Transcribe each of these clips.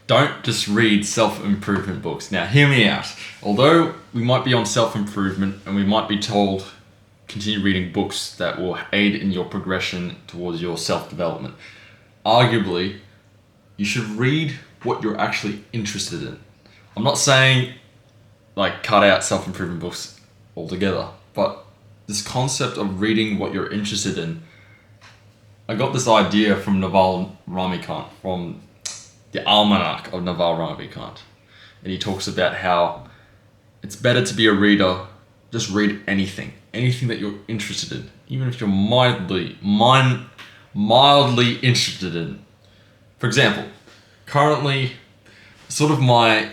don't just read self-improvement books. Now, hear me out. Although we might be on self-improvement and we might be told continue reading books that will aid in your progression towards your self-development, arguably, you should read what you're actually interested in. I'm not saying like cut out self-improvement books altogether, but this concept of reading what you're interested in, I got this idea from Naval Ravikant, from the Almanac of Naval Ravikant. And he talks about how it's better to be a reader, just read anything that you're interested in, even if you're mildly interested in. For example, currently, sort of my,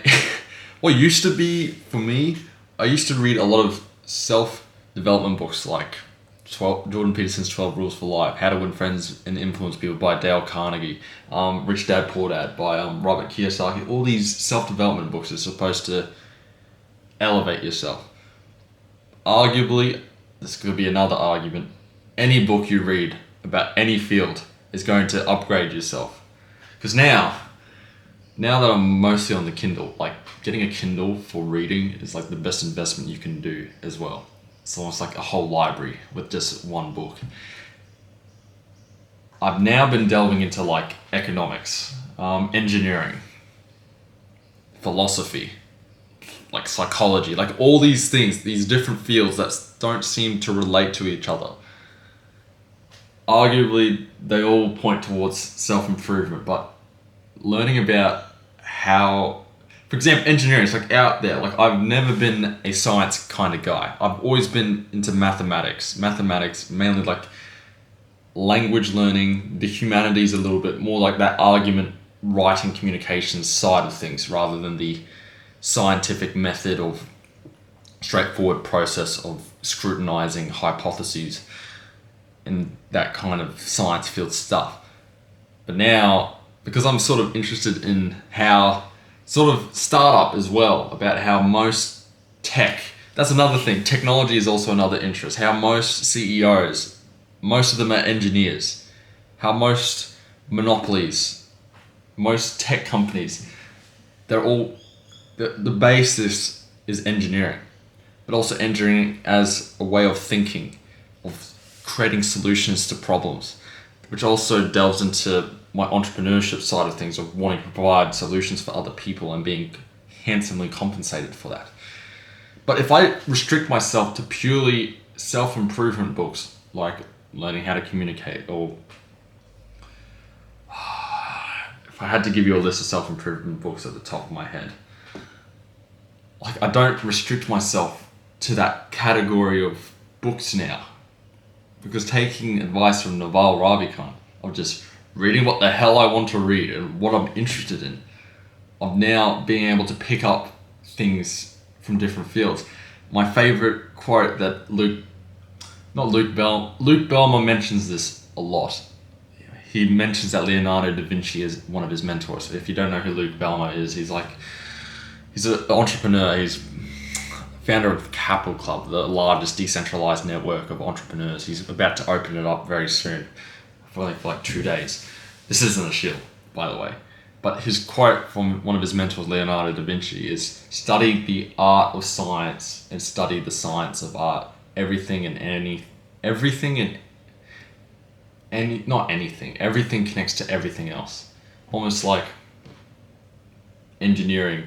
what used to be for me, I used to read a lot of self-development books like Jordan Peterson's 12 Rules for Life, How to Win Friends and Influence People by Dale Carnegie, Rich Dad Poor Dad by Robert Kiyosaki. All these self-development books are supposed to elevate yourself. Arguably, this could be another argument, any book you read about any field is going to upgrade yourself. Because now that I'm mostly on the Kindle, like getting a Kindle for reading is like the best investment you can do as well. It's almost like a whole library with just one book. I've now been delving into like economics, engineering, philosophy, like psychology, like all these things, these different fields that don't seem to relate to each other. Arguably, they all point towards self-improvement, but learning about how, for example, engineering is like out there. Like I've never been a science kind of guy. I've always been into mathematics, mainly like language learning, the humanities a little bit, more like that argument, writing, communications side of things rather than the scientific method of straightforward process of scrutinizing hypotheses and that kind of science field stuff. But now, because I'm sort of interested in how sort of startup as well, about how most tech, that's another thing, technology is also another interest, how most CEOs, most of them are engineers, how most monopolies, most tech companies, they're all, the basis is engineering, but also engineering as a way of thinking, of creating solutions to problems, which also delves into my entrepreneurship side of things, of wanting to provide solutions for other people and being handsomely compensated for that. But if I restrict myself to purely self-improvement books, like learning how to communicate, or if I had to give you a list of self-improvement books at the top of my head, like I don't restrict myself to that category of books now, because taking advice from Naval Ravikant of just reading what the hell I want to read and what I'm interested in, of now being able to pick up things from different fields. My favorite quote that Luke Bellmer mentions this a lot. He mentions that Leonardo da Vinci is one of his mentors. If you don't know who Luke Bellmer is, he's an entrepreneur. He's founder of Capital Club, the largest decentralized network of entrepreneurs. He's about to open it up very soon, for like 2 days. This isn't a shill, by the way. But his quote from one of his mentors, Leonardo da Vinci, is study the art of science and study the science of art. Everything connects to everything else. Almost like engineering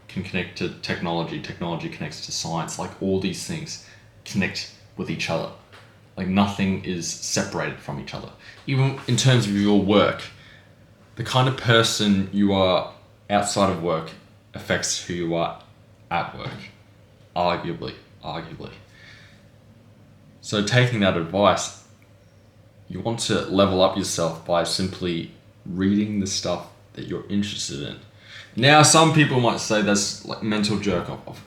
can connect to technology connects to science. Like all these things connect with each other. Like nothing is separated from each other. Even in terms of your work, the kind of person you are outside of work affects who you are at work. Arguably. So taking that advice, you want to level up yourself by simply reading the stuff that you're interested in. Now, some people might say that's like mental jerk off.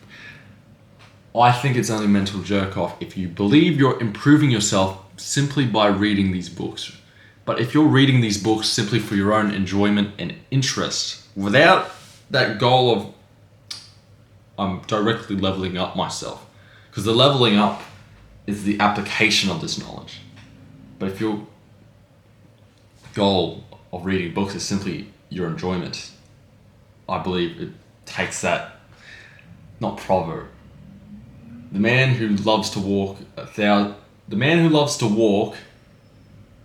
I think it's only mental jerk off if you believe you're improving yourself simply by reading these books. But if you're reading these books simply for your own enjoyment and interest, without that goal of I'm directly leveling up myself, because the leveling up is the application of this knowledge. But if your goal of reading books is simply your enjoyment, I believe it takes that, not proverb. The man who loves to walk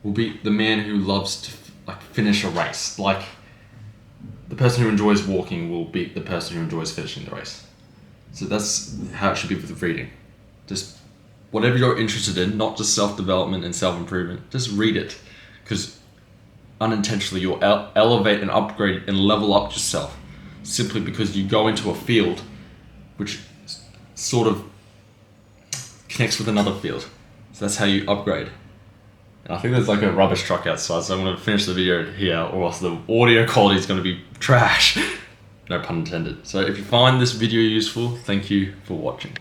will beat the man who loves to finish a race. Like, the person who enjoys walking will beat the person who enjoys finishing the race. So that's how it should be with reading. Just whatever you're interested in, not just self-development and self-improvement, just read it. Because unintentionally you'll elevate and upgrade and level up yourself simply because you go into a field which sort of connects with another field. So that's how you upgrade. And I think there's like a rubbish truck outside, so I'm going to finish the video here, or else the audio quality is going to be trash. No pun intended. So if you find this video useful, thank you for watching.